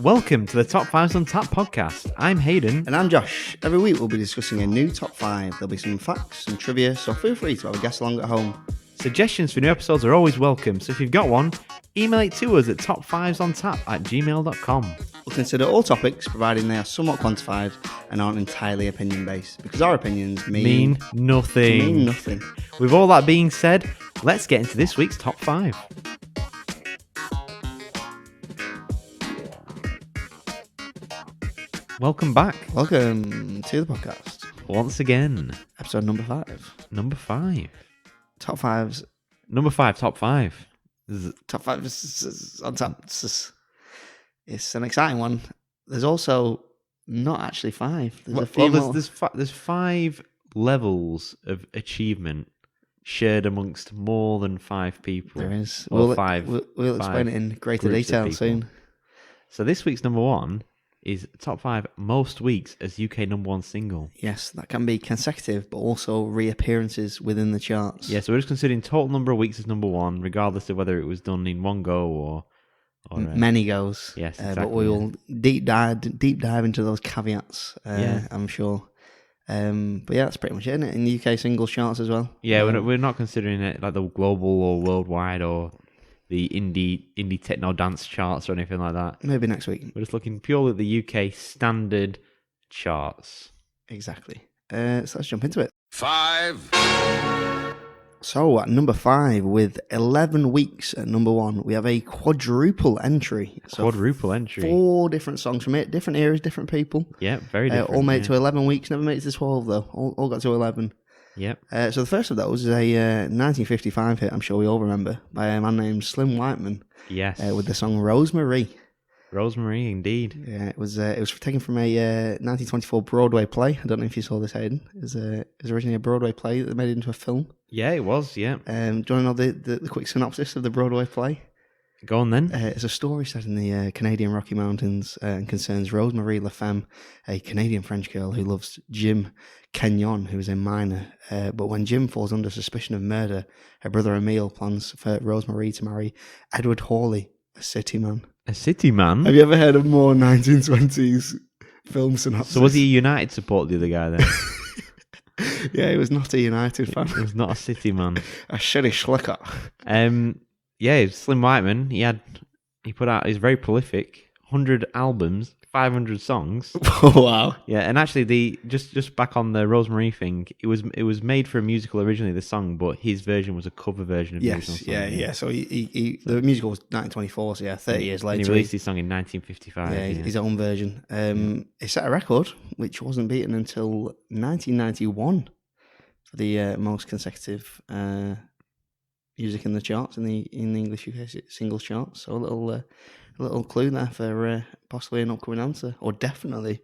Welcome to the Top 5s on Tap podcast. I'm Hayden. And I'm Josh. Every week we'll be discussing a new top 5. There'll be some facts, some trivia, so feel free to have a guest along at home. Suggestions for new episodes are always welcome, so if you've got one, email it to us at top5sontap@gmail.com. We'll consider all topics, providing they are somewhat quantified and aren't entirely opinion-based, because our opinions Mean nothing. With all that being said, let's get into this week's Top 5. Welcome back. Welcome to the podcast. Once again. Episode number 5. Number 5. Top 5s. Number 5, top 5. Top 5 on tap. It's an exciting one. There's also not actually 5. There's a few more. There's 5 levels of achievement shared amongst more than 5 people. There is. Or We'll explain it in greater detail soon. So this week's number 1 is top 5 most weeks as UK number 1 single. Yes, that can be consecutive, but also reappearances within the charts. Yeah, so we're just considering total number of weeks as number 1, regardless of whether it was done in one go or many goes. Yes, exactly. But we will deep dive into those caveats. I'm sure. But yeah, that's pretty much it, isn't it? In the UK singles charts as well. Yeah, we're not considering it like the global or worldwide or the indie techno dance charts or anything like that. Maybe next week. We're just looking purely at the UK standard charts. Exactly. So let's jump into it. 5. So at number 5, with 11 weeks at number 1, we have a quadruple entry. So 4 different songs from it, different eras, different people. Yeah, very different. All made it to 11 weeks, never made it to 12 though. All got to 11. Yep. So the first of those is a 1955 hit, I'm sure we all remember, by a man named Slim Whiteman. Yes. With the song Rosemary. Rosemary, indeed. Yeah, it was taken from a 1924 Broadway play. I don't know if you saw this, Hayden. It was originally a Broadway play that they made into a film. Yeah, it was, yeah. Do you want to know the quick synopsis of the Broadway play? Go on then. It's a story set in the Canadian Rocky Mountains and concerns Rosemary Lafemme, a Canadian-French girl who loves Jim Kenyon, who is a miner. But when Jim falls under suspicion of murder, her brother Emile plans for Rosemary to marry Edward Hawley, a city man. A city man? Have you ever heard of more 1920s film synopsis? So was he a United supporter, the other guy then? Yeah, he was not a United fan. He was not a city man. A shitty schlicker. Yeah, Slim Whiteman, he put out, he's very prolific, 100 albums, 500 songs. Oh, wow. Yeah, and actually just back on the Rosemary thing, it was made for a musical originally, the song, but his version was a cover version of the original song. Yeah. So the musical was 1924, so 30 years later. And he released his song in 1955. Yeah, his own version. It set a record, which wasn't beaten until 1991 for the most consecutive music in the charts, in the English UK singles charts. So a little clue there for possibly an upcoming answer, or definitely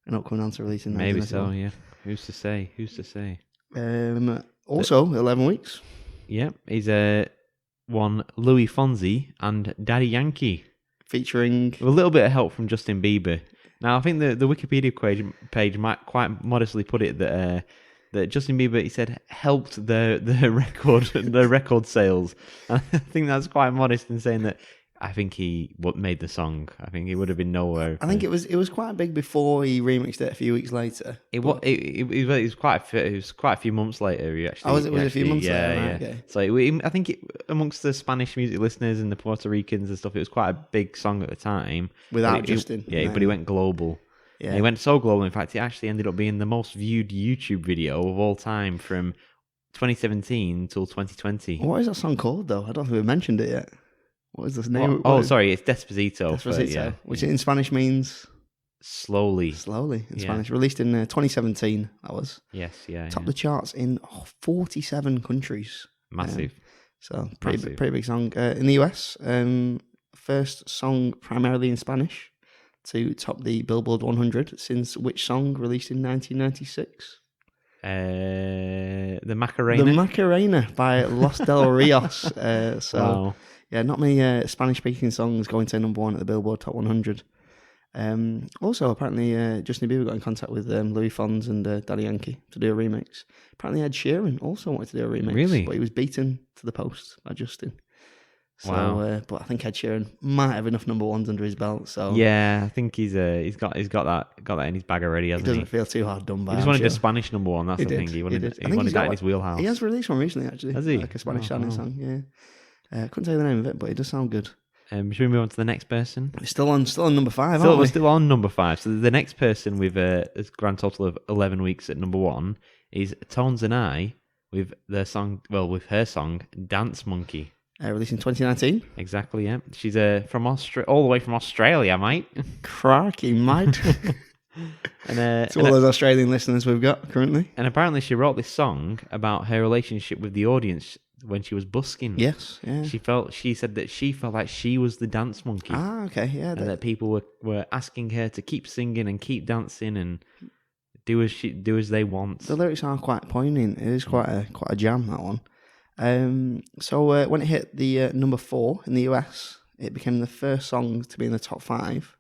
an upcoming answer released in 1991. Maybe so, yeah. Who's to say? Also, 11 weeks. Yeah, he's one Louis Fonsi and Daddy Yankee. Featuring a little bit of help from Justin Bieber. Now, I think the Wikipedia page might quite modestly put it that Justin Bieber, he said, helped the record sales. And I think that's quite modest in saying that. I think he made the song. I think it would have been nowhere. I think it was quite big before he remixed it a few weeks later. It was quite a few months later. It was a few months later. Yeah. Okay. So I think amongst the Spanish music listeners and the Puerto Ricans and stuff, it was quite a big song at the time. Without Justin. But he went global. Yeah. And he went so global. In fact, it actually ended up being the most viewed YouTube video of all time from 2017 until 2020. What is that song called, though? I don't think we mentioned it yet. What is this name? Sorry, it's Despacito. Which in Spanish means slowly in Spanish. Released in 2017, that was. Yes, yeah. Topped the charts in 47 countries. Massive. So pretty big song. In the US, first song primarily in Spanish to top the Billboard 100 since which song released in 1996? The Macarena. The Macarena by Los Del Rios. Wow. Yeah, not many Spanish-speaking songs going to number 1 at the Billboard Top 100. Also, apparently, Justin Bieber got in contact with Louis Fonsi and Daddy Yankee to do a remix. Apparently, Ed Sheeran also wanted to do a remix. Really? But he was beaten to the post by Justin. So, Wow. but I think Ed Sheeran might have enough number ones under his belt. So Yeah, I think he's got that in his bag already, he hasn't doesn't he? feel too hard done by. He just I'm wanted sure. a Spanish number one. That's He the did. thing. He wanted did. I he think wanted he's that got in his wheelhouse. He has released one recently, actually. Has he? Like a Spanish Oh, sounding wow. song. Yeah. Couldn't tell you the name of it, but it does sound good. Should we move on to the next person? We're still on number 5, We're aren't we? still on number 5. So the next person with a grand total of 11 weeks at number 1 is Tones and I with her song Dance Monkey. Released in 2019. Exactly, yeah. She's from all the way from Australia, mate. Crikey, mate. And To all those Australian listeners we've got currently. and apparently she wrote this song about her relationship with the audience when she was busking. Yes, yeah. She said that she felt like she was the dance monkey. Okay, yeah. And that people were asking her to keep singing and keep dancing and do as they want. The lyrics are quite poignant. It is quite a jam, that one. So when it hit the number 4 in the US, it became the first song to be in the top 5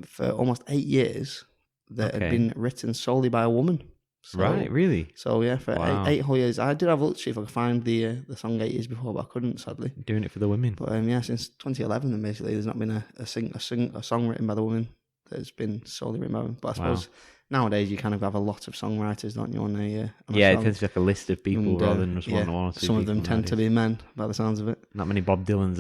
for almost 8 years that had been written solely by a woman. So, Right, really? So yeah, for Wow. eight whole years. I did have a look to see if I could find the song 8 years before, but I couldn't, sadly. Doing it for the women. But yeah, since 2011, then basically there's not been a song written by the woman that's been solely written by women. But I suppose nowadays you kind of have a lot of songwriters, don't you? On a Yeah, song. it tends to be like a list of people And, rather than just one or two. some of them people tend to nowadays. be men, by the sounds of it. Not many Bob Dylans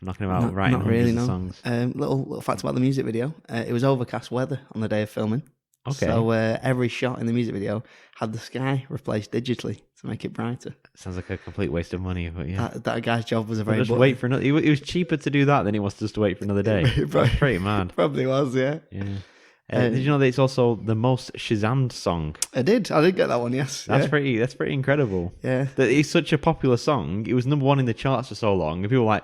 knocking about Not- writing not really, hundreds no. of songs. Little fact about the music video: it was overcast weather on the day of filming. Okay. So every shot in the music video had the sky replaced digitally to make it brighter. Sounds like a complete waste of money, but yeah. That guy's job was a But very just wait for another. It was cheaper to do that than it was just to wait for another day. That's pretty mad. Probably was, yeah. Yeah. Did you know that it's also the most Shazammed song? I did get that one. Yes, That's pretty incredible. yeah. That it's such a popular song. It was number 1 in the charts for so long, and people were like,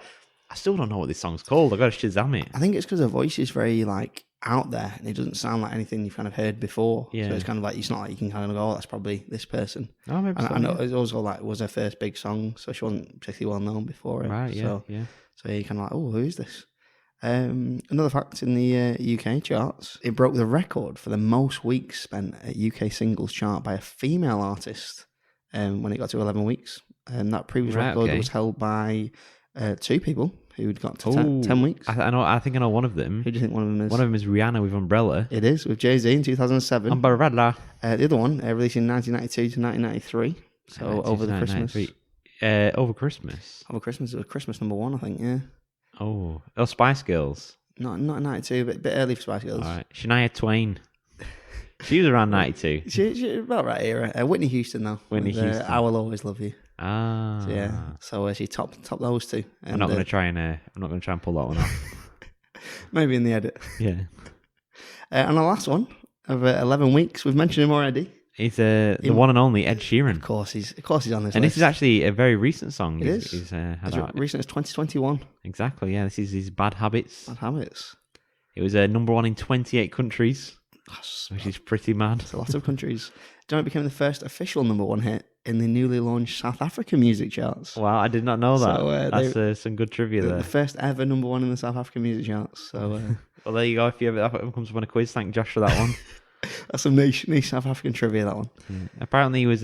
I still don't know what this song's called. I got to Shazam it. I think it's because her voice is very like out there, and it doesn't sound like anything you've kind of heard before. Yeah. So it's kind of like it's not like you can kind of go, oh, that's probably this person. Oh, maybe And so, I know yeah. it also like was her first big song, so she wasn't particularly well known before it. Right, yeah, So, yeah. so you kind of like, oh, who is this? Another fact in the UK charts, it broke the record for the most weeks spent at UK singles chart by a female artist when it got to 11 weeks. And that previous Right, record okay. was held by 2 people who'd got to 10 weeks. I think I know one of them. Who do you think one of them is? One of them is Rihanna with Umbrella. It is, with Jay-Z in 2007. Umbrella. The other one, released in 1992 to 1993. So over the Christmas. 1993. Over Christmas. Over Christmas, it was Christmas number 1, I think, yeah. Oh, Spice Girls. Not 92, but a bit early for Spice Girls. All right. Shania Twain. She was around 92. She about right era. Whitney Houston though. Whitney with, Houston. I Will Always Love You. Ah. So, yeah. So she topped those 2. And, I'm not going to try and pull that one off. maybe in the edit. Yeah. And the last one of 11 weeks, we've mentioned him already. It's the one and only Ed Sheeran. Of course he's on this And list. this is actually a very recent song. It He's- is. he's, had as out. recent as 2021. Exactly, yeah. This is his Bad Habits. Bad Habits. It was number 1 in 28 countries, That's which is pretty mad. a lot of countries. Do you know it became the first official number 1 hit in the newly launched South African music charts? Wow, I did not know that. So, That's some good trivia The there. first ever number 1 in the South African music charts. So Well, there you go. If it ever comes up on a quiz, thank Josh for that one. that's some niche South African trivia, that one. Apparently, this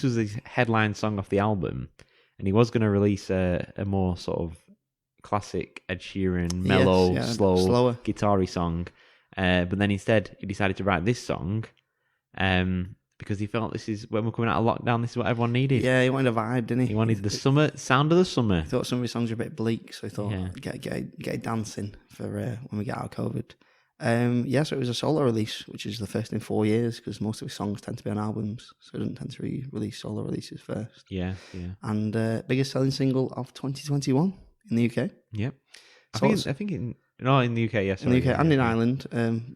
was his headline song off the album, and he was gonna release a more sort of classic Ed Sheeran, mellow, Yes, yeah, slower, slower. guitar-y song. But then instead, he decided to write this song, because he felt this is when we're coming out of lockdown. This is what everyone needed. Yeah, he wanted a vibe, didn't he? He wanted the sound of the summer. He thought some of his songs were a bit bleak, so he thought, Yeah. get it dancing for when we get out of COVID. So it was a solo release, which is the first in 4 years, because most of his songs tend to be on albums, so he doesn't tend to release solo releases first. Yeah, yeah, And biggest selling single of 2021 in the UK. yep. So in the UK, yes. in the UK and in Ireland,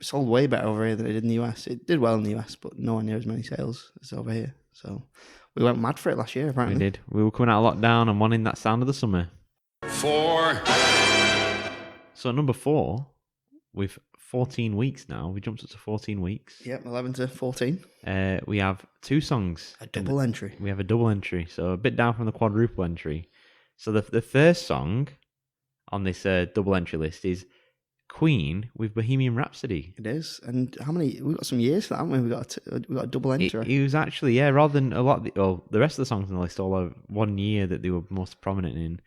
sold way better over here than it did in the US. It did well in the US, but nowhere near as many sales as over here. So we went mad for it last year, We apparently. did. We were coming out of lockdown and wanting that sound of the summer. 4. So number 4, with 14 weeks now, we jumped up to 14 weeks. Yep, 11 to 14. We have 2 songs. A double entry. We have a double entry, so a bit down from the quadruple entry. So the first song on this double entry list is Queen with Bohemian Rhapsody. It is. And how many? We've got some years for that, haven't we? We got a double entry. It was actually, rather than a lot of the rest of the songs on the list all have 1 year that they were most prominent in.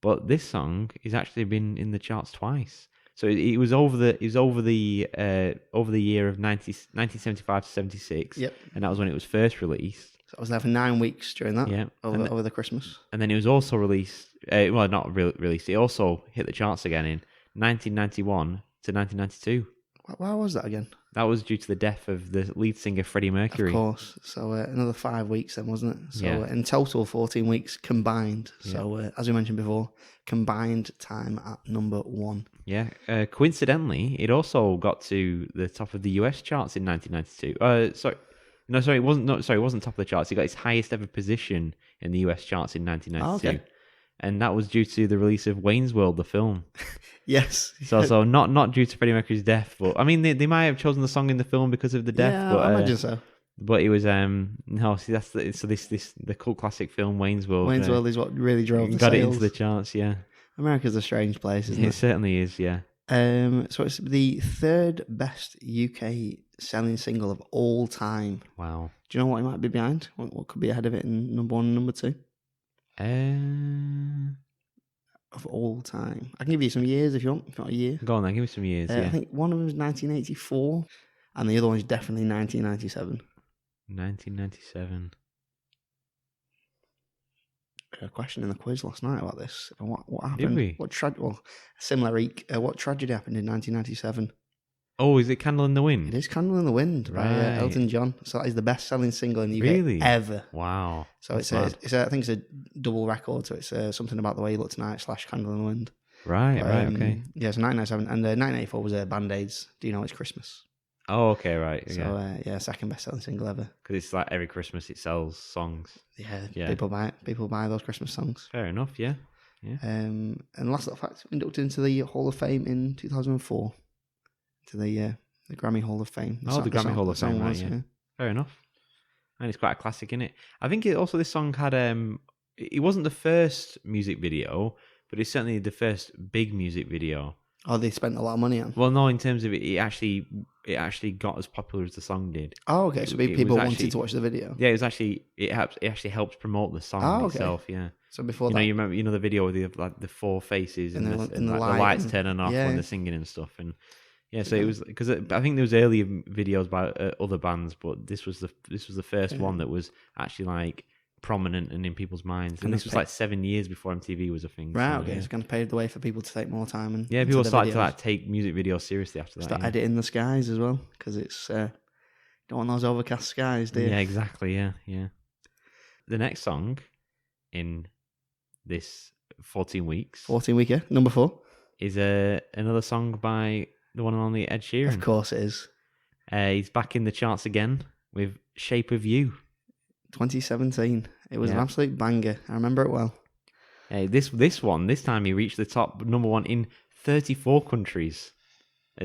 But this song has actually been in the charts twice. So it was over the year of 1975 to 76. Yep. And that was when it was first released. So I was there for 9 weeks during that. Yeah. Over the Christmas. And then it was also released. Not released. It also hit the charts again in 1991 to 1992. Why was that again? That was due to the death of the lead singer Freddie Mercury. Of course. So another 5 weeks then, wasn't it? So Yeah. In total, 14 weeks combined. So as we mentioned before, combined time at number 1. Yeah. Coincidentally, it also got to the top of the US charts in 1992. It wasn't top of the charts. It got its highest ever position in the US charts in 1992. Oh, okay. And that was due to the release of Wayne's World, the film. Yes. So not due to Freddie Mercury's death, but I mean they might have chosen the song in the film because of the death. Yeah, but, I imagine so. But it was no. See, that's the cult classic film Wayne's World. Wayne's World is what really drove the got sales. it into the charts. Yeah, America's a strange place, isn't it it? certainly is. Yeah. So it's the 3rd best UK selling single of all time. Wow. Do you know what it might be behind? What could be ahead of it in number 1 and number 2? Of all time. I can give you some years if you want. If not a year. Go on then, give me some years. I think one of them is 1984 and the other one is definitely 1997. 1997. A question in the quiz last night about this. What happened? Did we? What tragedy happened in 1997? Oh, is it Candle in the Wind? It is Candle in the Wind by Right. Elton John. So that is the best-selling single in the UK Really? ever. Wow. So That's I mad. think it's a double record. So it's something about the way you look tonight / Candle in the Wind. Right. But, Right. Okay. Yeah, so 1997 and 1984 was Band-Aids. Do you know it's Christmas? Oh, okay. Right. So second best-selling single ever. Because it's like every Christmas it sells songs. Yeah, people buy it. People buy those Christmas songs. Fair enough. Yeah. And last little fact: inducted into the Hall of Fame in 2004, to the Grammy Hall of Fame. The Grammy Hall of Fame, right, yeah. Fair enough. And it's quite a classic, isn't it? I think this song had it wasn't the first music video, but it's certainly the first big music video. Oh, they spent a lot of money on. Well, no, in terms of it actually got as popular as the song did. Oh, okay. So It people was wanted actually- to watch the video. Yeah, it actually helped promote the song okay. itself. Yeah. So before You that, remember the video with the 4 faces and, And the the light lights and- turning off yeah. when they're singing and stuff. And yeah, so it was because I think there was earlier videos by other bands, but this was the first one that was actually like prominent and in people's minds. And this was like 7 years before MTV was a thing. right? So, Okay, yeah. it's going to pave the way for people to take more time and Yeah, into people the started to videos. like take music videos seriously after that. Start yeah. editing the skies as well because it's don't want those overcast skies, do you? Yeah, exactly. Yeah. The next song in this 14 weeks 14 weeker, number 4. is another song by the one and only Ed Sheeran. Of course it is. He's back in the charts again with Shape of You. 2017. It was an Yeah. absolute banger. I remember it well. This time he reached the top number 1 in 34 countries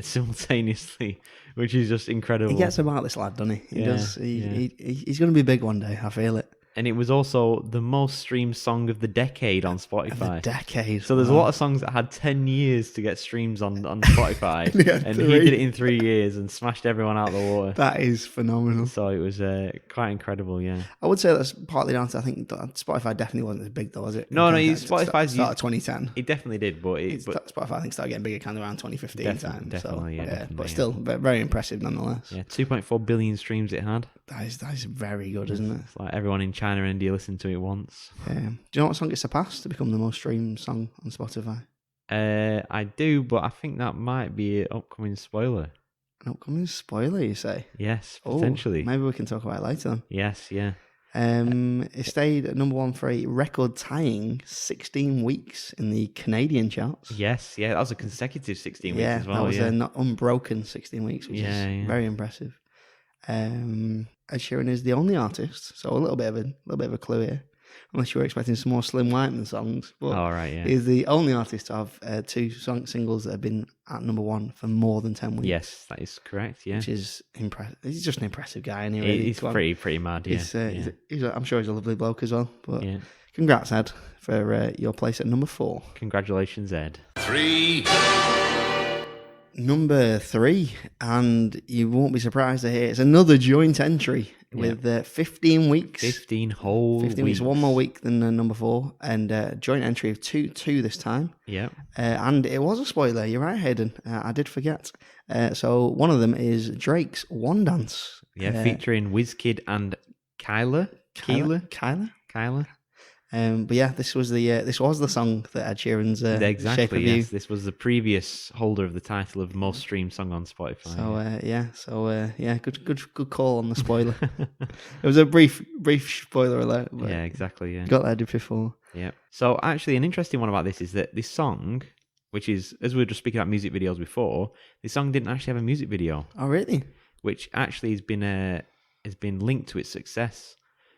simultaneously, which is just incredible. He gets about this lad, doesn't he? He Yeah, does. yeah. He's going to be big one day. I feel it. And it was also the most streamed song of the decade on Of the Spotify. decade. So there's a Wow. lot of songs that had 10 years to get streams on Spotify, Yeah, and he 3. did it in 3 years and smashed everyone out of the water. That is phenomenal. So it was quite incredible, yeah. I would say that's partly down to, I think Spotify definitely wasn't as big though, was it? No, Spotify's Spotify's started 2010. It definitely did, but Spotify I think started getting bigger kind of around 2015 time. Definitely, so, yeah, definitely, but yeah. still very impressive nonetheless. yeah, 2.4 billion streams it had. That is very good, isn't it? It's like everyone in China and India listened to it once. Do you know what song it surpassed to become the most streamed song on Spotify? I do, but I think that might be an upcoming spoiler. An upcoming spoiler, you say? Yes, Oh, potentially. maybe we can talk about it later then. Yes, yeah. It stayed at number 1 for a record tying 16 weeks in the Canadian charts. Yes, yeah. That was a consecutive 16 weeks Yeah, as well. that was yeah. a not unbroken 16 weeks, which Yeah, is yeah. very impressive. Ed Sheeran is the only artist, so a little bit of a clue here. Unless you were expecting some more Slim Whiteman songs, but All right, yeah. he's the only artist to have 2 singles that have been at number 1 for more than 10 weeks. Yes, that is correct. Yeah, Which is impressive. He's just an impressive guy, and really. he's pretty mad. Yeah, I'm sure he's a lovely bloke as well. But yeah. congrats, Ed, for your place at number 4. Congratulations, Ed. 3, Number 3, and you won't be surprised to hear it's another joint entry with 15 weeks. 15 whole 15 weeks, one more week than number 4, and joint entry of 2 this time. Yeah. And it was a spoiler. You're right, Hayden. I did forget. So one of them is Drake's One Dance. Yeah, featuring Wizkid and Kyler. But yeah, this was the song that Ed Sheeran's exactly. Shape of You. Yes, this was the previous holder of the title of most streamed song on Spotify. Good call on the spoiler. It was a brief spoiler alert. But yeah, exactly. Yeah, got that before. Yeah. So actually, an interesting one about this is that this song, which is, as we were just speaking about music videos before, this song didn't actually have a music video. Oh, really? Which actually has been linked to its success.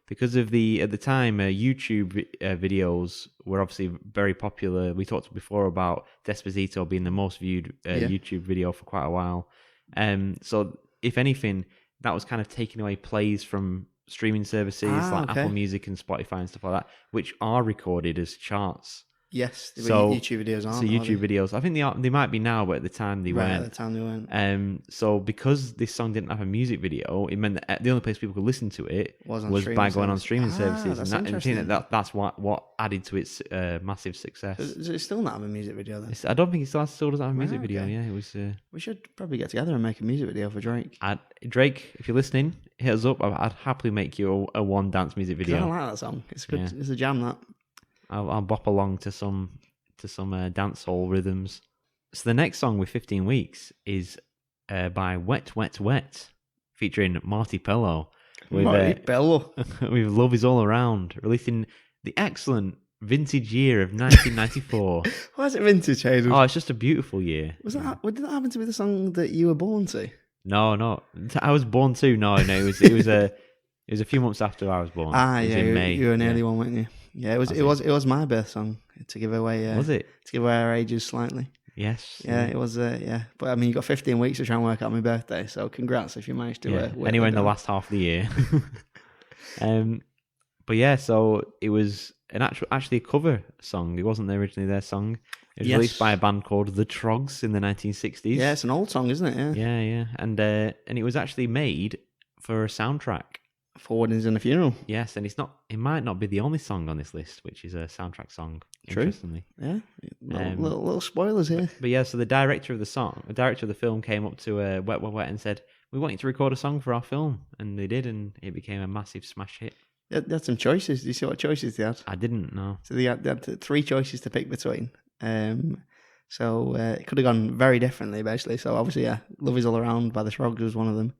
Because of at the time, YouTube videos were obviously very popular. We talked before about Despacito being the most viewed YouTube video for quite a while. So if anything, that was kind of taking away plays from streaming services like Apple Music and Spotify and stuff like that, which are recorded as charts. Yes, YouTube videos aren't. So YouTube videos, I think they might be now, but at the time they weren't. At the time they weren't. So because this song didn't have a music video, it meant that the only place people could listen to it was by going on streaming services, and that's what added to its massive success. Does it still not have a music video then? I don't think it still doesn't have a music video. Yeah, it was. We should probably get together and make a music video for Drake. Drake, if you're listening, hit us up. I'd happily make you a one dance music video. I like that song. It's good. Yeah. It's a jam that. I'll bop along to some dancehall rhythms. So the next song with 15 weeks is by Wet Wet Wet, featuring Marty Pello. With Love Is All Around, released in the excellent vintage year of 1994. Why is it vintage, Hayden? Oh, it's just a beautiful year. Did that happen to be the song that you were born to? No. I was born to. No. It was a few months after I was born. In May. You were an early one, weren't you? Yeah, it was my birth song to give away. Was it? To give away our ages slightly. Yes. Yeah, it was. Yeah, but I mean, you got 15 weeks to try and work out my birthday. So congrats if you managed to. Anywhere in the last half of the year. But yeah, so it was actually a cover song. It wasn't originally their song. It was released by a band called The Trogs in the 1960s. Yeah, it's an old song, isn't it? Yeah. And it was actually made for a soundtrack. For Weddings and a Funeral. Yes, and it might not be the only song on this list, which is a soundtrack song. True. Interestingly. Yeah. Little spoilers here. But yeah, so the director of the film came up to Wet Wet Wet and said, "We want you to record a song for our film," and they did, and it became a massive smash hit. They had some choices. Do you see what choices they had? I didn't know. So they had 3 choices to pick between. So it could have gone very differently, basically. So obviously, Love Is All Around by the Trogs was one of them.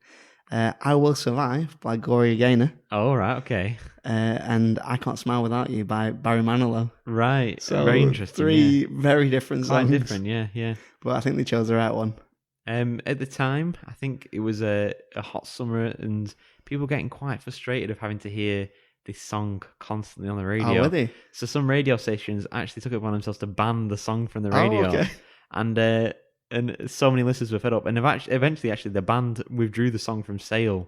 I Will Survive by Gloria Gaynor. Oh, right, okay. And I Can't Smile Without You by Barry Manilow. Right, so very interesting. 3 very different songs. Quite different, yeah. But I think they chose the right one. At the time, I think it was a hot summer and people getting quite frustrated of having to hear this song constantly on the radio. Oh, were they? So some radio stations actually took it upon themselves to ban the song from the radio. Oh, okay. And so many listeners were fed up. And eventually, the band withdrew the song from sale.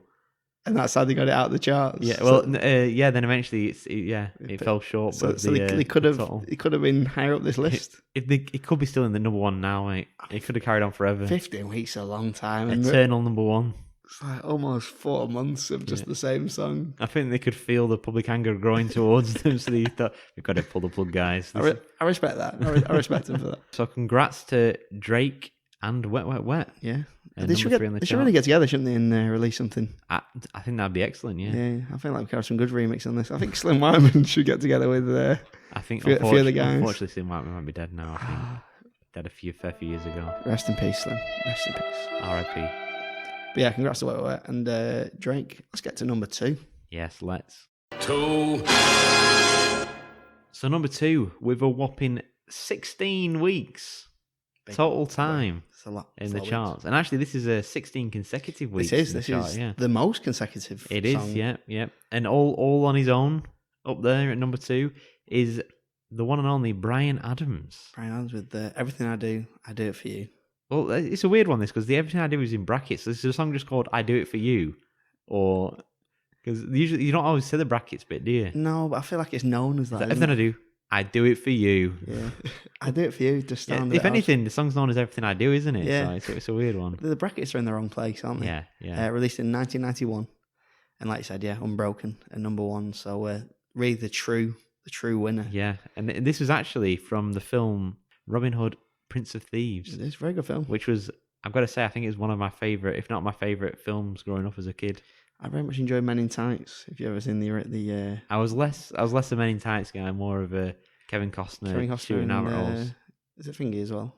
And that's how they got it out of the charts. Yeah, well, then eventually, it fell short. So they could have been higher up this list. It could be still in the number 1 now. It could have carried on forever. 15 weeks is a long time. Eternal number 1. It's like almost 4 months of just the same song. I think they could feel the public anger growing towards them, so they thought, we've got to pull the plug, guys. I respect that. I respect them for that. So congrats to Drake and Wet Wet Wet. Yeah. They should really get together, shouldn't they, and release something? I think that'd be excellent, yeah. Yeah, I feel like we could have some good remix on this. I think Slim Wyman should get together with I think a few of the guys. Unfortunately, Slim Wyman might be dead now, I think. Dead a fair few years ago. Rest in peace, Slim. Rest in peace. R.I.P. But yeah, congrats to Wet Wet Wet and Drake. Let's get to number 2. Yes, let's. 2. So number 2, with a whopping 16 weeks total time in the charts. And actually, this is 16 consecutive weeks. This is the most consecutive. It is, yeah. And all on his own, up there at number 2, is the one and only Bryan Adams. Bryan Adams with Everything I Do It For You. Well, it's a weird one, this, because the Everything I Do is in brackets. This is a song just called I Do It For You. Or, because usually you don't always say the brackets bit, do you? No, but I feel like it's known as that. Everything I Do I Do It For You. Yeah, I Do It For You. Just Yeah, sounded if out. anything, the song's known as Everything I Do, isn't it? Yeah. So it's a weird one. The brackets are in the wrong place, aren't they? Yeah, yeah. Released in 1991, and like I said, yeah, Unbroken at number one. So really the true winner. Yeah, and this was actually from the film Robin Hood, Prince of Thieves, It's a very good film. which was, I've got to say, I think it was one of my favourite, if not my favourite films growing up as a kid. I very much enjoyed Men in Tights. If you ever seen the I was less a Men in Tights guy, more of a Kevin Costner shooting out roles. is it Thingy as well?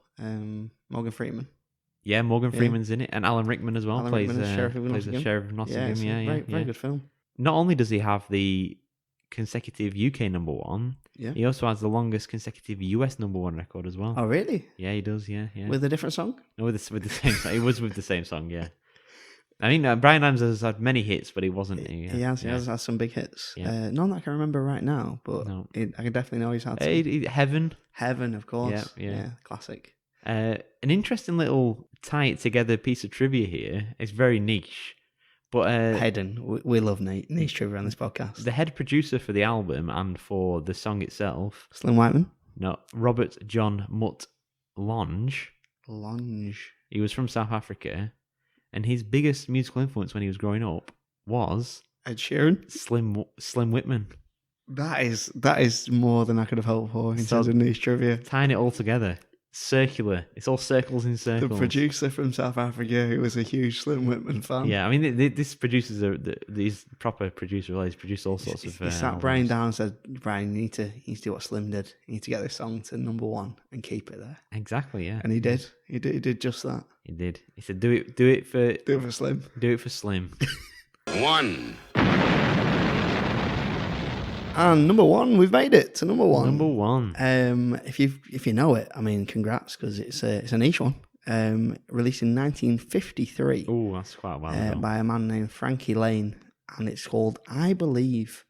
Morgan Freeman. Yeah, Morgan Yeah. Freeman's in it, and Alan Rickman as well Alan plays Rickman as Sheriff of plays the Nottingham. Sheriff of Nottingham. It's Yeah, a yeah, very good film. Not only does he have the consecutive UK number one, Yeah. he also has the longest consecutive US number one record as well. Oh, really? Yeah, he does. Yeah, yeah. With a different song? No, with the same song. It was with the same song. Yeah. I mean, Bryan Adams has had many hits, but he wasn't. He has had some big hits. Yeah. None that I can remember right now, but No. I can definitely know he's had some. Heaven. Heaven, of course. Yeah. Classic. An interesting little tie it together piece of trivia here. It's very niche, but Hayden, we love niche trivia on this podcast. the head producer for the album and for the song itself, Slim Whiteman. no, Robert John Mutt Lange. Lange. He was from South Africa, and his biggest musical influence when he was growing up was Ed Sheeran. Slim Whitman. That is more than I could have hoped for in So- terms of niche trivia. Tying it all together, circular. It's all circles in The circles. producer from South Africa who was a huge Slim Whitman fan. Yeah, I mean, this producers are these proper producer. Well, he's produced all sorts of. He sat Brian albums. down and said, Brian, you need to do what Slim did. You need to get this song to number one and keep it there. Exactly, yeah. And he did. He did just that. He did. He said, "Do it for Do it for Slim. Slim." One. And number one, we've made it to number one. Number one. If you know it, I mean, congrats, because it's a niche one. Released in 1953 Oh, that's quite a while ago. by a man named Frankie Lane, and it's called "I Believe."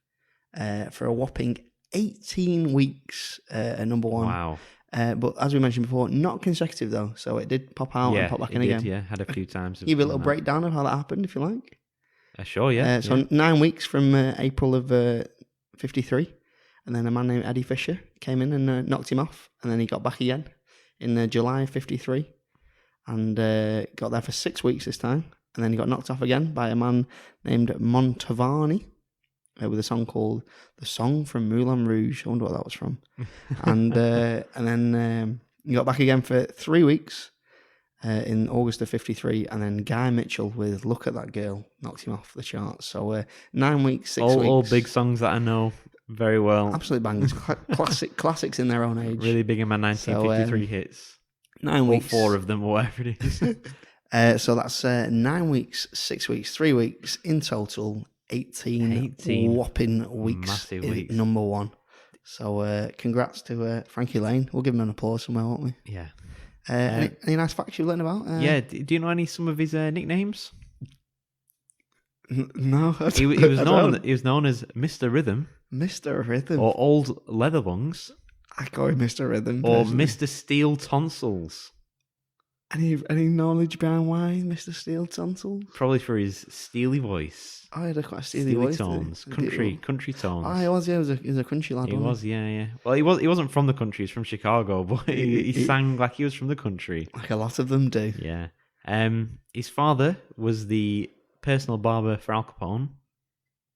For a whopping 18 weeks at number one. Wow. But as we mentioned before, not consecutive though, so it did pop out Yeah, and pop back it in did, again. Yeah, had a few times. Give you a little done that. breakdown of how that happened, if you like. Sure, yeah. So 9 weeks from April of 53, and then a man named Eddie Fisher came in and knocked him off, and then he got back again in July of 53, and got there for 6 weeks this time, and then he got knocked off again by a man named Montavani with a song called "The Song from Moulin Rouge." I wonder what that was from. and then he got back again for 3 weeks in August of 53, and then Guy Mitchell with "Look at That Girl" knocked him off the charts. So 9 weeks, 6 weeks. All big songs that I know very well. Absolute bangers. classics in their own age. Really big in my 1953 hits. 9 All weeks. 4 of them, or whatever it is. So that's 9 weeks, 6 weeks, 3 weeks in total. 18 whopping weeks. Massive in weeks. number one. So congrats to Frankie Lane. We'll give him an applause somewhere, won't we? Yeah. Any nice facts you've learned about? Yeah. Do you know some of his nicknames? No. He was known as Mr. Rhythm, Mr. Rhythm. or Old Leatherbungs, I call him Mr. Rhythm. or personally. Mr. Steel Tonsils. Any knowledge behind why Mr. Steel Tonsils? Probably for his steely voice, Oh, he had quite a steely voice. tones, didn't he? country tones. Oh, he was. Yeah, he was a country lad. He wasn't was, yeah. Well, he wasn't from the country. He's from Chicago, but he sang like he was from the country. Like a lot of them do. Yeah. His father was the personal barber for Al Capone,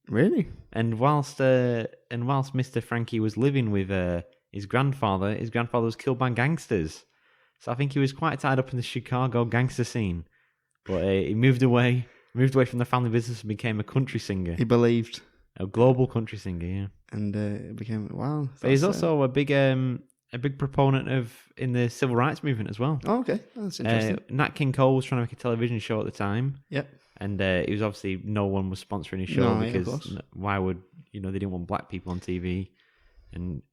Really? and whilst Mr. Frankie was living with his grandfather was killed by gangsters. So I think he was quite tied up in the Chicago gangster scene. But he moved away from the family business and became a country singer, He believed, a global country singer. Yeah. and it became wow. But he's that's, also a big proponent in the civil rights movement as well. Oh, okay, that's interesting. Nat King Cole was trying to make a television show at the time, Yep. and he was obviously no one was sponsoring his show No, yeah, of because course. why would they didn't want black people on TV, and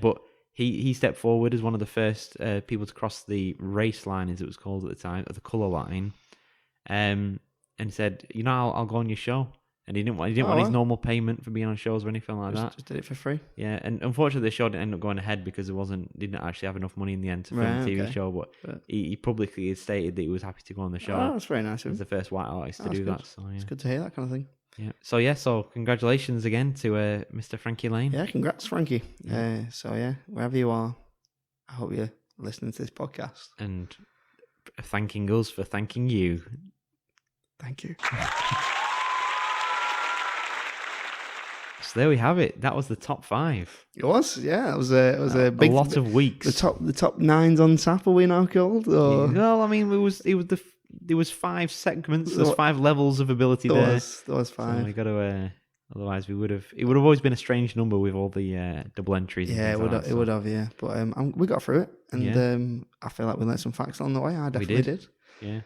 but he stepped forward as one of the first people to cross the race line, as it was called at the time, or the color line, and said, I'll go on your show. And he didn't want his normal payment for being on shows or anything like that. Just did it for free. Yeah, and unfortunately the show didn't end up going ahead because didn't actually have enough money in the end to film Right, a TV okay. show. But he publicly stated that he was happy to go on the show. Oh, that's very nice He of was him. the first white artist to That's do good. that. So yeah. It's good to hear that kind of thing. Yeah. So congratulations again to Mr. Frankie Lane. Yeah, congrats, Frankie. Yeah. So yeah, wherever you are, I hope you're listening to this podcast. And thanking us for thanking you. Thank you. So there we have it. That was the top 5. It was, yeah. It was a big lot of weeks. The top 9s on tap, are we now called? Or? Well, I mean, there was 5 segments. There's 5 levels of ability there. There was 5. So we got to. Otherwise, it would have always been a strange number with all the double entries. Yeah, it would have. Yeah, but we got through it, and I feel like we learned some facts along the way. I definitely did. Yeah,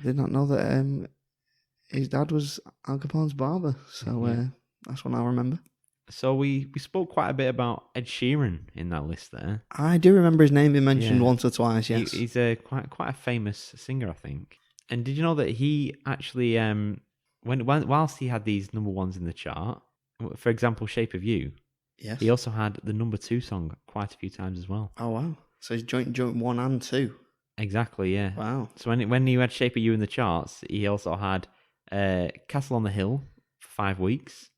did not know that his dad was Al Capone's barber. So that's what I remember. So we spoke quite a bit about Ed Sheeran in that list there. I do remember his name being mentioned once or twice. Yes, he's quite a famous singer, I think. And did you know that he actually whilst he had these number 1s in the chart, for example, "Shape of You," yes, he also had the number 2 song quite a few times as well. Oh wow! So he's joint 1 and 2. Exactly, yeah. Wow. So when he had "Shape of You" in the charts, he also had "Castle on the Hill" for 5 weeks,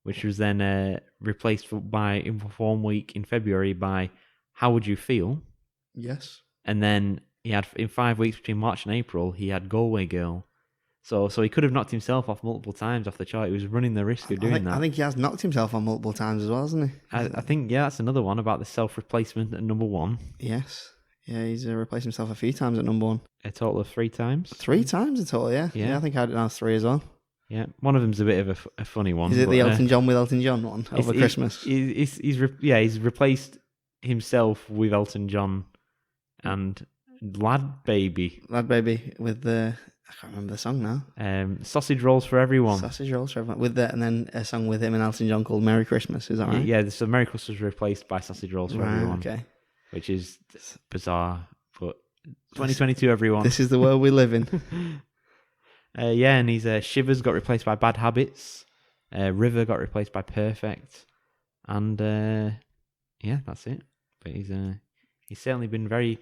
which was then replaced for 1 week in February by "How Would You Feel?" Yes. And then he had in 5 weeks between March and April, he had "Galway Girl." So he could have knocked himself off multiple times off the chart. He was running the risk of doing that. I think he has knocked himself on multiple times as well, hasn't he? I think, that's another one about the self-replacement at number 1. Yes. Yeah, he's replaced himself a few times at number 1. A total of 3 times. 3 times in total, yeah. Yeah, I think I had it down 3 as well. Yeah, one of them's a bit of a funny one. Is it the Elton John with Elton John one over Christmas? He's replaced himself with Elton John and Lad Baby with the... I can't remember the song now. Sausage Rolls for Everyone. Sausage Rolls for Everyone. And then a song with him and Elton John called Merry Christmas. Is that right? Yeah, so Merry Christmas was replaced by Sausage Rolls for Everyone. Okay. Which is bizarre, but 2022, everyone. This is the world we live in. And he's Shivers got replaced by Bad Habits. River got replaced by Perfect. And that's it. But he's certainly been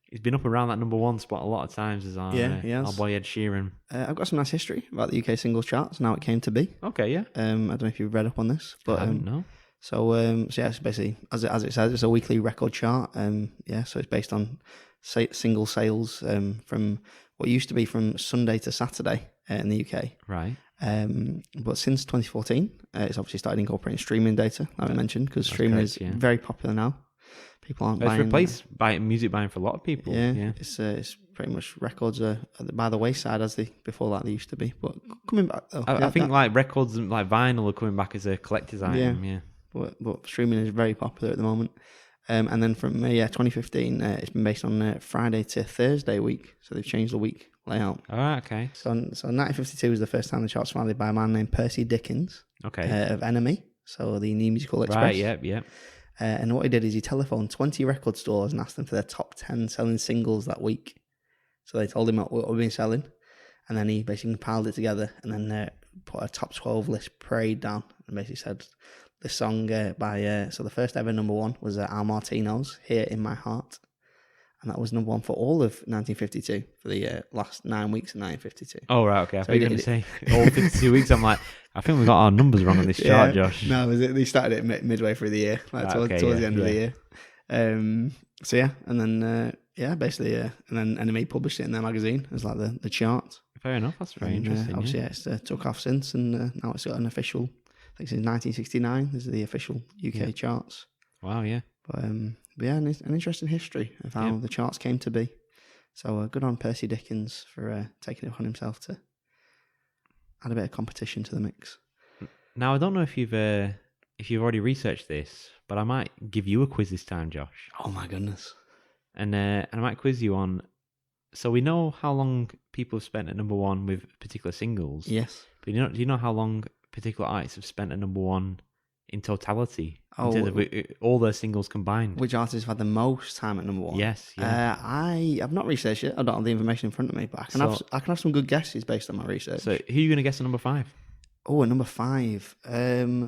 he's been up around that number 1 spot a lot of times as our boy Ed Sheeran. I've got some nice history about the UK singles charts and how it came to be. Okay, yeah. I don't know if you've read up on this, but I don't know. So it's basically as it says, it's a weekly record chart. So it's based on single sales from what used to be from Sunday to Saturday in the UK. Right. But since 2014, it's obviously started incorporating streaming data, like I mentioned, because streaming is very popular now. People aren't buying. It's replaced music buying for a lot of people. Yeah. It's pretty much records are by the wayside as they used to be, but coming back though. I think like records and like vinyl are coming back as a collector's item. Yeah. But streaming is very popular at the moment. And then from 2015, it's been based on Friday to Thursday week, so they've changed the week layout. All right, okay. So 1952 was the first time the charts were founded by a man named Percy Dickens. Okay. Of NME, so the New Musical Express. Right. Yep. And what he did is he telephoned 20 record stores and asked them for their top 10 selling singles that week. So they told him what we've been selling, and then he basically compiled it together and then put a top 12 list parade down and basically said the song so the first ever number 1 was Al Martino's "Here in My Heart," and that was number 1 for all of 1952 for the last 9 weeks of 1952. Oh right, okay. I thought you were going to say all 52 weeks. I'm like, I think we got our numbers wrong on this chart, Josh. No, they started it midway through the year, towards the end of the year. And then basically, and then NME published it in their magazine as like the chart. Fair enough. That's very interesting. Obviously, it's took off since, and now it's got an official. I think since 1969, this is the official UK charts. Wow, yeah. But an interesting history of how the charts came to be. So good on Percy Dickens for taking it upon himself to add a bit of competition to the mix. Now I don't know if you've already researched this, but I might give you a quiz this time, Josh. Oh my goodness! And I might quiz you on. So we know how long people have spent at number 1 with particular singles. Yes. But do you know how long particular artists have spent at number 1 in totality? In terms of all their singles combined. Which artists have had the most time at number 1? Yes. Yeah. I have not researched it. I don't have the information in front of me, but I can have some good guesses based on my research. So who are you going to guess at number 5? Oh, at number 5.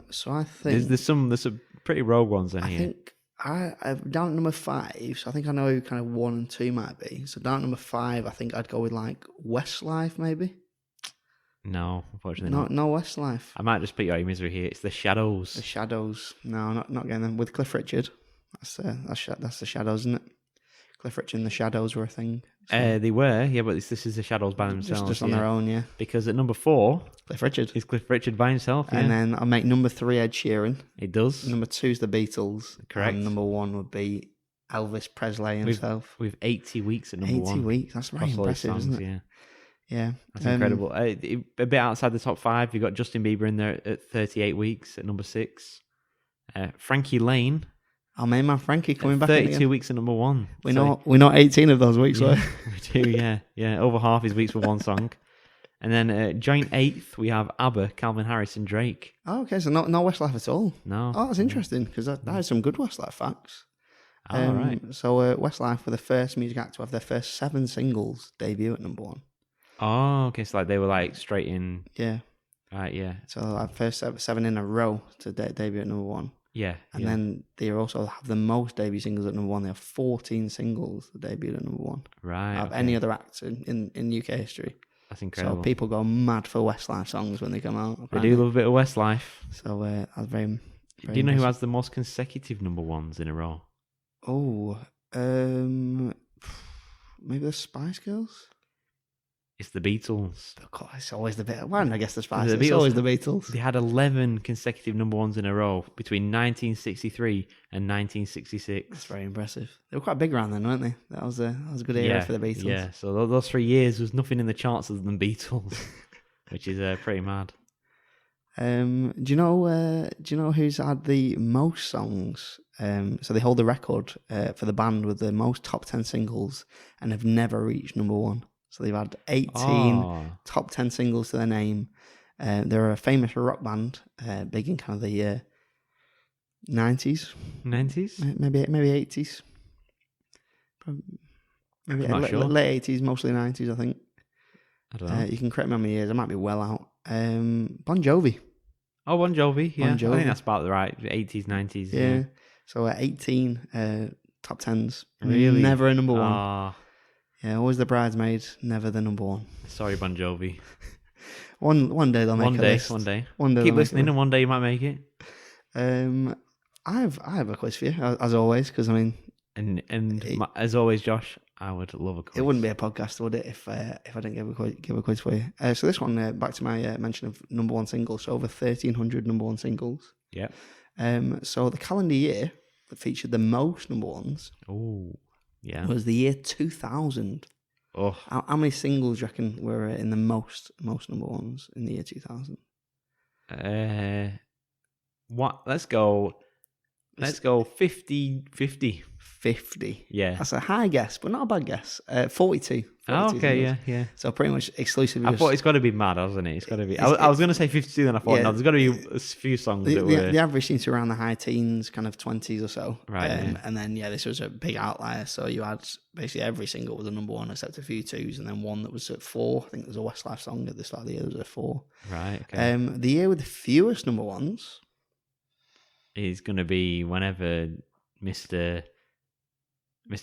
So I think there's some pretty rogue ones in here. I think I'm down at number 5. So I think I know who kind of 1 and 2 might be. So down at number 5, I think I'd go with like Westlife maybe. No, unfortunately No, not. no Westlife. I might just put you out of your misery here. It's the Shadows. The Shadows. No, not getting them with Cliff Richard. That's the Shadows, isn't it? Cliff Richard and the Shadows were a thing. So They were, yeah, but this is the Shadows by themselves. just on their own, yeah. Because at number 4 Cliff Richard. is Cliff Richard by himself. Yeah. And then I'll make number 3 Ed Sheeran. It does. Number 2 is the Beatles. Correct. And number 1 would be Elvis Presley himself. With 80 weeks at number 1. 80 weeks. That's very Across all his impressive, songs, isn't it? Yeah. Yeah. That's incredible. A bit outside the top 5, you've got Justin Bieber in there at 38 weeks at number 6. Frankie Lane, Our main man Frankie coming back in 32 again. weeks at number 1. We know 18 of those weeks, Yeah, right? we do, yeah. Yeah, over half his weeks with one song. And then joint 8th, we have ABBA, Calvin Harris and Drake. Oh, okay, so no Westlife at all. No. Oh, that's interesting, because that has some good Westlife facts. Oh, right. So Westlife were the first music act to have their first 7 singles debut at number 1. Oh, okay, so like they were like straight in. Yeah. Right, yeah. So like first 7 in a row to debut at number 1. Yeah. And then they also have the most debut singles at number 1. They have 14 singles that debuted at number 1. Right. Of any other act in UK history. That's incredible. So people go mad for Westlife songs when they come out. They apparently. do love a bit of Westlife. So that's very Do you know who impressive. has the most consecutive number 1s in a row? Oh, maybe the Spice Girls. It's the Beatles. Of course, it's always the Beatles. Well, I guess the Spice. The It's Beatles. always the Beatles. They had 11 consecutive number 1s in a row between 1963 and 1966. That's very impressive. They were quite big around then, weren't they? That was a good era for the Beatles. Yeah, so those 3 years, there was nothing in the charts other than Beatles, which is pretty mad. Do you know who's had the most songs? So they hold the record for the band with the most top 10 singles and have never reached number 1. So they've had 18 top 10 singles to their name. They're a famous rock band, big in kind of the 90s, 90s? maybe 80s, maybe I'm not sure. late 80s, mostly 90s, I think. I don't know. You can correct me on my years. I might be well out. Bon Jovi. Oh, Bon Jovi, yeah. Bon Jovi. I think that's about the right 80s, 90s. Yeah. So 18 top 10s. Really? Never a number 1. Ah, Yeah, always the bridesmaid, never the number 1. sorry, Bon Jovi. One day they'll make One a day, list. one day. One day Keep they'll make a listening, and one day you might make it. list. I have a quiz for you, as always, because I mean, As always, Josh, I would love a quiz. it wouldn't be a podcast, would it, if I didn't give a quiz for you? So this one, back to my mention of number 1 singles, so over 1,300 number 1 singles. Yeah. So the calendar year that featured the most number 1s Oh, yeah. was the year 2000. Oh, How many singles do you reckon were in the most number 1s in the year 2000? what? Let's go 50. 50. Yeah. That's a high guess, but not a bad guess. 42. Oh, 42 okay, singles. yeah. So pretty much exclusively. I just- thought it's got to be mad, hasn't it? It's got to be. It's- I was going to say 52, then I thought, yeah. no, there's got to be a few songs the, that the, were. the average seems to be around the high teens, kind of 20s or so. Right, yeah. And then, this was a big outlier. So you had basically every single was a number 1 except a few 2s, and then one that was at 4. I think there was a Westlife song at the start of the year that was at 4. Right, okay. The year with the fewest number 1s. Is going to be whenever Mr.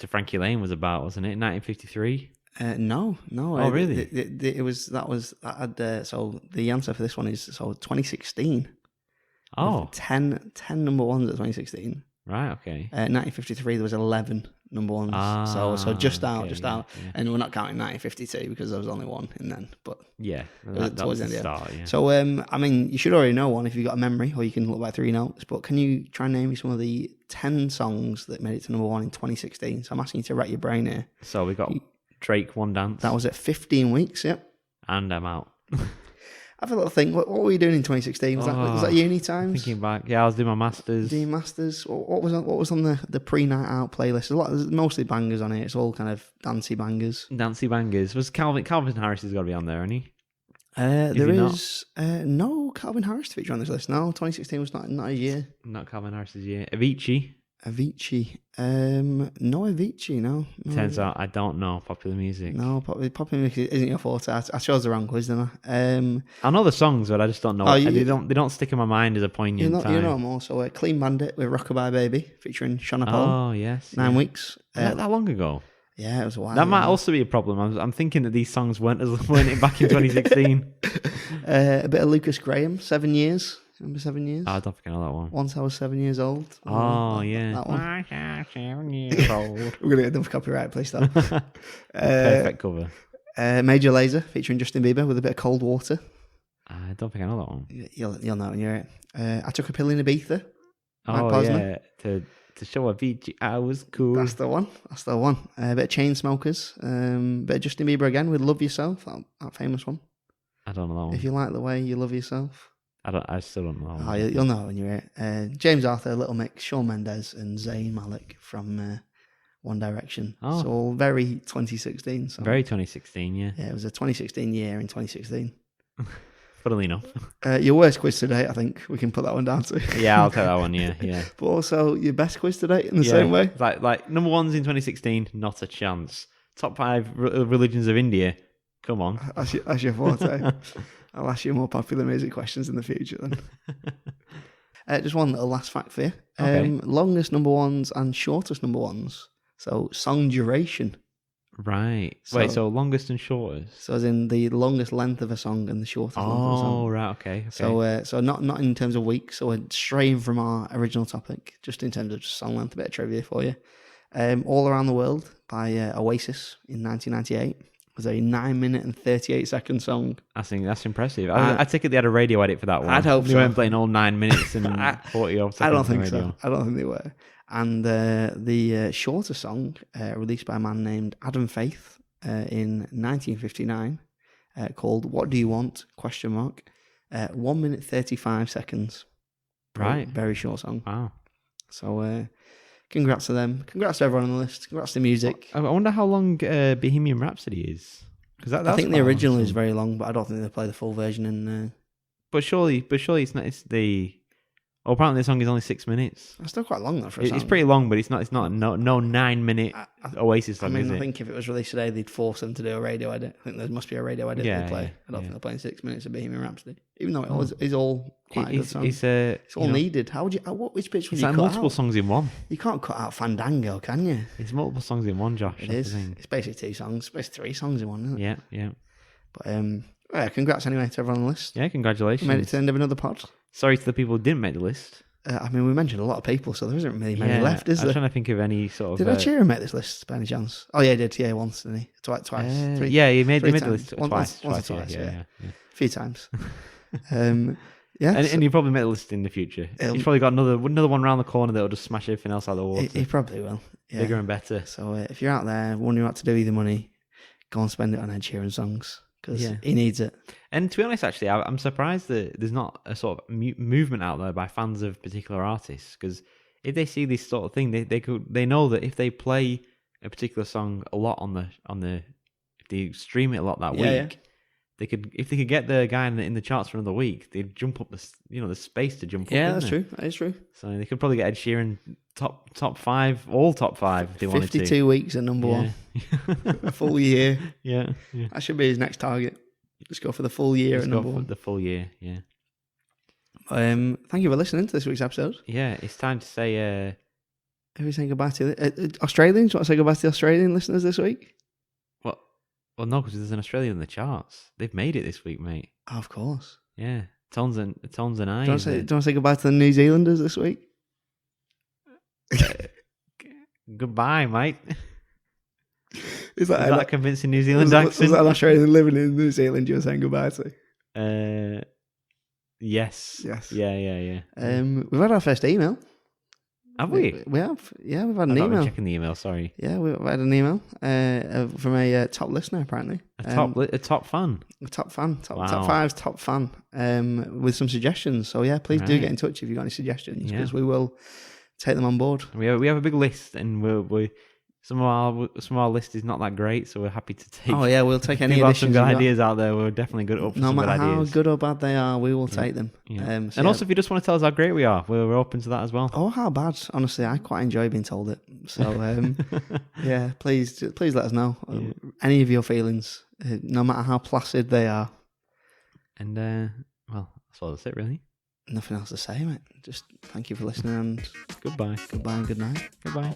Frankie Lane was about, wasn't it? 1953? No. Oh, really? So the answer for this one is 2016. Oh, 10 number 1s at 2016. right, okay. 1953 there was 11 number 1s. So just out. Yeah. And we're not counting 1952 because there was only one in then. But Yeah, was that was towards the the end, start, yeah. so I mean, you should already know one if you've got a memory, or you can look back through your notes. But can you try and name me some of the 10 songs that made it to number 1 in 2016? So I'm asking you to rack your brain here. So we got Drake, One Dance. That was at 15 weeks. Yep. And I'm out. Have a little think. What were you doing in 2016? Was that uni times? Thinking back, yeah, I was doing my masters. Doing masters. What was on the pre-night out playlist? There's mostly bangers on it. It's all kind of dancey bangers. Dancey bangers. Was Calvin Harris has got to be on there, hasn't he? There is no Calvin Harris to feature on this list. No, 2016 was not a year. Not Calvin Harris's year. Avicii. No Avicii. No. Turns out I don't know popular music. No, popular music isn't your forte. I chose the wrong quiz, didn't I? I know the songs, but I just don't know. They don't stick in my mind as a poignant time. You know them all. So Clean Bandit with Rockabye Baby featuring Sean Paul. Oh yes, 9 weeks. That long ago. Yeah, it was a while. That might ago. also be a problem. I'm thinking that these songs weren't it back in 2016. A bit of Lucas Graham, 7 years. Remember 7 years? I don't think I know that one. Once I was 7 years old. Oh, yeah. That one. I am 7 years old. We're going to get them for copyright, please stop. Perfect cover. Major Lazer featuring Justin Bieber with a bit of Cold Water. I don't think I know that one. You'll know when you're it. I Took a Pill in Ibiza. Mike Oh, Posner. yeah. To show a VG, I was cool. That's the one. A bit of Chainsmokers. Bit of Justin Bieber again with Love Yourself. That famous one. I don't know that one. If you like the way you love yourself. I still don't know. Oh, you'll know when you're it. James Arthur, Little Mix, Shawn Mendes, and Zayn Malik from One Direction. Oh. So all very 2016. So. Very 2016, yeah. Yeah, it was a 2016 year in 2016. Funnily enough. Your worst quiz to date, I think we can put that one down to. Yeah, I'll take that one, yeah. But also your best quiz to date in the same way. Like number ones in 2016, not a chance. Top 5 religions of India, come on. That's your forte. I'll ask you more popular music questions in the future then. Just one little last fact for you. Okay. Longest number ones and shortest number ones. So song duration. Right. So- So longest and shortest. So as in the longest length of a song and the shortest length of a song. Oh, right, okay. So not in terms of weeks. So we're straying from our original topic, just in terms of just song length, a bit of trivia for you. All Around the World by Oasis in 1998 was a 9-minute and 38-second song. I think that's impressive. I take it they had a radio edit for that one. I'd hope they so. weren't playing all 9 minutes and 40 seconds. I don't on think the radio. so. I don't think they were. And the shorter song, released by a man named Adam Faith in 1959, called "What Do You Want?" 1 minute 35 seconds. Right. Very short song. Wow. So congrats to them. Congrats to everyone on the list. Congrats to music. I wonder how long Bohemian Rhapsody is. Because I think the original is very long, but I don't think they play the full version in. But surely it's not. It's the. Oh, apparently the song is only 6 minutes. That's still quite long though for a song. It's pretty long, but it's not. No 9-minute Oasis song. I mean, is I it? think if it was released today, they'd force them to do a radio edit. I think there must be a radio edit they play. I don't think they're playing 6 minutes of Bohemian Rhapsody, even though it is all quite a good song. It's all needed. How would you? Which bits would It's you like cut multiple out? songs in one. You can't cut out Fandango, can you? It's multiple songs in one, Josh. It that's is. the thing. It's basically 2 songs. It's basically 3 songs in one, isn't it? Yeah. But congrats anyway to everyone on the list. Yeah, congratulations. We made it to the end of another pod. Sorry to the people who didn't make the list. I mean, we mentioned a lot of people, so there isn't really many left, is I'm there? trying to think of any sort of. Did Ed Sheeran make this list by any chance? Oh yeah, he did. Yeah, once, didn't he? Twice. Three, yeah, he made the times. list Once or twice. twice, Yeah. a few times. Yeah, And he'll probably make the list in the future. He's probably got another one around the corner that'll just smash everything else out of the water. he probably will. Yeah. Bigger and better. So if you're out there wondering what to do with your money, go and spend it on Ed Sheeran songs because he needs it. And to be honest, actually, I'm surprised that there's not a sort of movement out there by fans of particular artists. Because if they see this sort of thing, they know that if they play a particular song a lot on the if they stream it a lot that week, they could, if they could get the guy in the charts for another week, they'd jump up the space to jump up. Yeah, that's true. That is true. So they could probably get Ed Sheeran top 5, all top 5 if they wanted to. 52 weeks at number 1, a full year. Yeah. That should be his next target. Just go for the full year Let's at go number for 1. the full year. Yeah. Thank you for listening to this week's episode. Yeah, it's time to say. Who are we saying goodbye to? Australians? Do you want to say goodbye to the Australian listeners this week? Well, no, because there's an Australian in the charts. They've made it this week, mate. Oh, of course. Yeah, Tones and I. Do you want to say goodbye to the New Zealanders this week? Goodbye, mate. Is that a convincing New Zealand was accent? that an Australian living in New Zealand you were saying goodbye to? Yes. Yes. Yeah. We've had our first email. Have we? We have. Yeah, we've had an I thought we were email. checking the email. Sorry. Yeah, we've had an email from a top listener, apparently. A top fan. A top fan. Wow. Top 5's top fan. With some suggestions. So yeah, please do Right. get in touch if you've got any suggestions, Yeah. because we will take them on board. We have a big list, and we some of our list is not that great, so we're happy to take. Oh yeah, we'll take any If you have some additions. good you've got. ideas out there, we're definitely good up for No some good matter how ideas. good or bad they are, we will take them. Yeah. So And yeah. also, if you just want to tell us how great we are, we're open to that as well. Oh, how bad! Honestly, I quite enjoy being told it. So, yeah, please let us know any of your feelings, no matter how placid they are. And that's it, really. Nothing else to say, mate. Just thank you for listening, and Goodbye. goodbye and good night. Goodbye.